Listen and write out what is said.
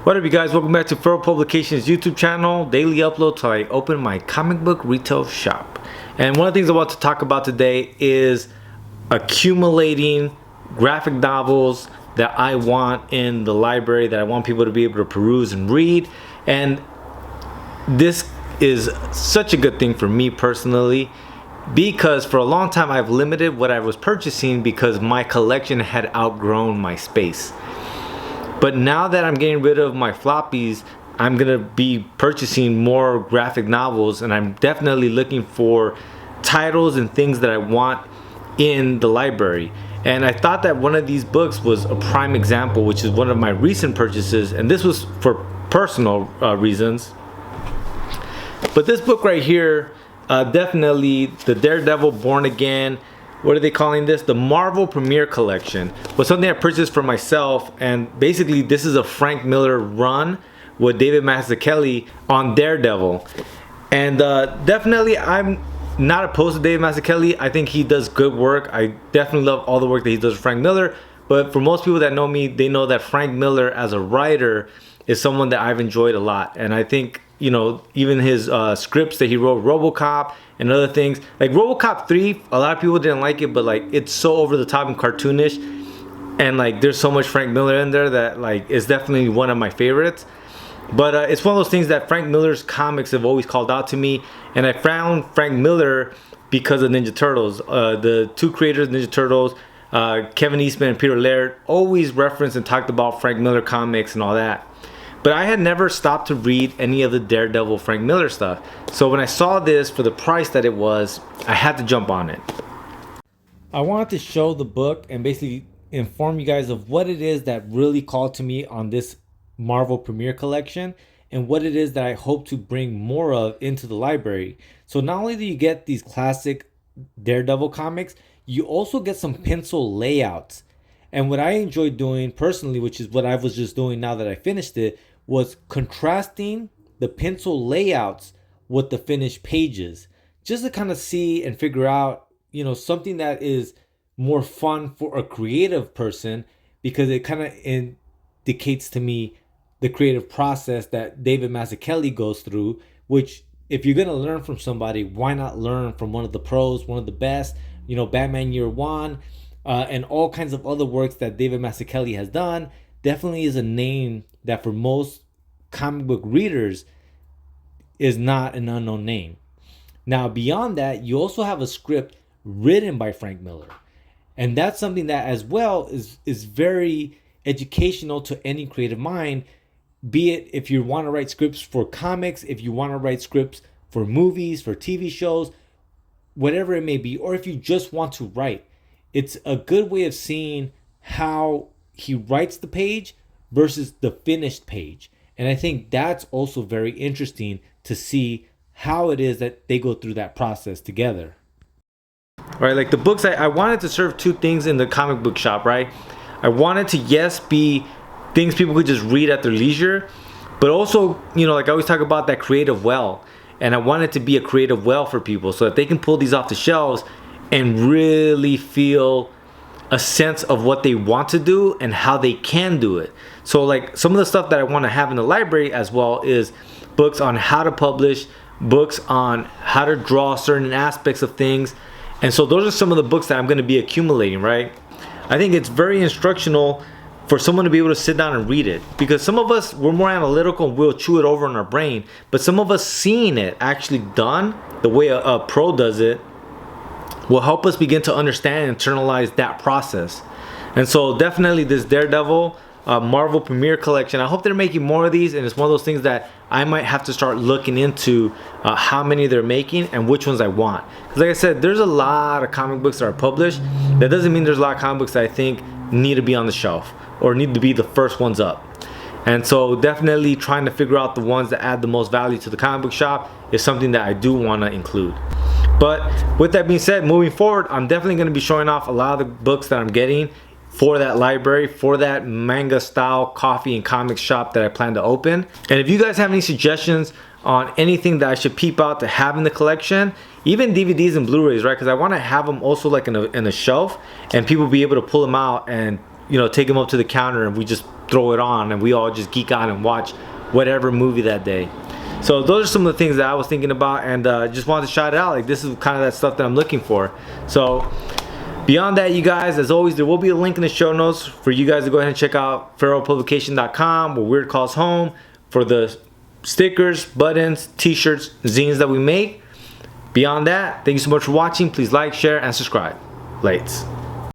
What up, you guys? Welcome back to Furrow Publications YouTube channel. Daily upload till I open my comic book retail shop. And one of the things I want to talk about today is accumulating graphic novels that I want in the library, that I want people to be able to peruse and read. And this is such a good thing for me personally, because for a long time I've limited what I was purchasing because my collection had outgrown my space. But now that I'm getting rid of my floppies, I'm gonna be purchasing more graphic novels, and I'm definitely looking for titles and things that I want in the library. And I thought that one of these books was a prime example, which is one of my recent purchases, and this was for personal reasons. But this book right here, definitely the Daredevil Born Again, what are they calling this? The Marvel Premiere Collection, was something I purchased for myself. And basically this is a Frank Miller run with David Mazzucchelli on Daredevil. And definitely I'm not opposed to David Mazzucchelli. I think he does good work. I definitely love all the work that he does with Frank Miller. But for most people that know me, they know that Frank Miller as a writer is someone that I've enjoyed a lot. And I think, you know, even his scripts that he wrote, RoboCop and other things, like RoboCop 3, a lot of people didn't like it, but like it's so over the top and cartoonish, and like there's so much Frank Miller in there that like it's definitely one of my favorites. But it's one of those things that Frank Miller's comics have always called out to me, and I found Frank Miller because of Ninja Turtles. The two creators of Ninja Turtles, Kevin Eastman and Peter Laird, always referenced and talked about Frank Miller comics and all that. But I had never stopped to read any of the Daredevil Frank Miller stuff. So when I saw this for the price that it was, I had to jump on it. I wanted to show the book and basically inform you guys of what it is that really called to me on this Marvel Premiere Collection, and what it is that I hope to bring more of into the library. So not only do you get these classic Daredevil comics, you also get some pencil layouts. And what I enjoyed doing personally, which is what I was just doing now that I finished it, was contrasting the pencil layouts with the finished pages, just to kind of see and figure out, you know, something that is more fun for a creative person, because it kind of indicates to me the creative process that David Mazzucchelli goes through, which if you're going to learn from somebody, why not learn from one of the pros, one of the best, you know, Batman Year One, and all kinds of other works that David Mazzucchelli has done. Definitely is a name that for most comic book readers is not an unknown name. Now, beyond that, you also have a script written by Frank Miller. And that's something that as well is very educational to any creative mind, be it if you want to write scripts for comics, if you want to write scripts for movies, for TV shows, whatever it may be, or if you just want to write. It's a good way of seeing how he writes the page versus the finished page. And I think that's also very interesting to see how it is that they go through that process together. Right, like the books, I wanted to serve two things in the comic book shop, right? I wanted to, yes, be things people could just read at their leisure, but also, you know, like I always talk about that creative well. And I want it to be a creative well for people so that they can pull these off the shelves and really feel a sense of what they want to do and how they can do it. So like some of the stuff that I want to have in the library as well is books on how to publish, books on how to draw certain aspects of things. And so those are some of the books that I'm going to be accumulating, right? I think it's very instructional for someone to be able to sit down and read it, because some of us, we're more analytical and we'll chew it over in our brain, but some of us seeing it actually done the way a pro does it will help us begin to understand and internalize that process. And so definitely this Daredevil Marvel Premiere Collection, I hope they're making more of these, and it's one of those things that I might have to start looking into how many they're making and which ones I want. Because like I said, there's a lot of comic books that are published. That doesn't mean there's a lot of comic books that I think need to be on the shelf or need to be the first ones up. And so definitely trying to figure out the ones that add the most value to the comic book shop is something that I do want to include. But with that being said, moving forward, I'm definitely going to be showing off a lot of the books that I'm getting for that library, for that manga style coffee and comics shop that I plan to open. And if you guys have any suggestions on anything that I should peep out to have in the collection, even DVDs and Blu-rays, right? Because I want to have them also like in a shelf, and people be able to pull them out and, you know, take them up to the counter and we just throw it on and we all just geek out and watch whatever movie that day. So those are some of the things that I was thinking about, and just wanted to shout it out. Like, this is kind of that stuff that I'm looking for. So beyond that, you guys, as always, there will be a link in the show notes for you guys to go ahead and check out feralpublication.com, where Weird calls home, for the stickers, buttons, t-shirts, zines that we make. Beyond that, thank you so much for watching. Please like, share, and subscribe. Lates.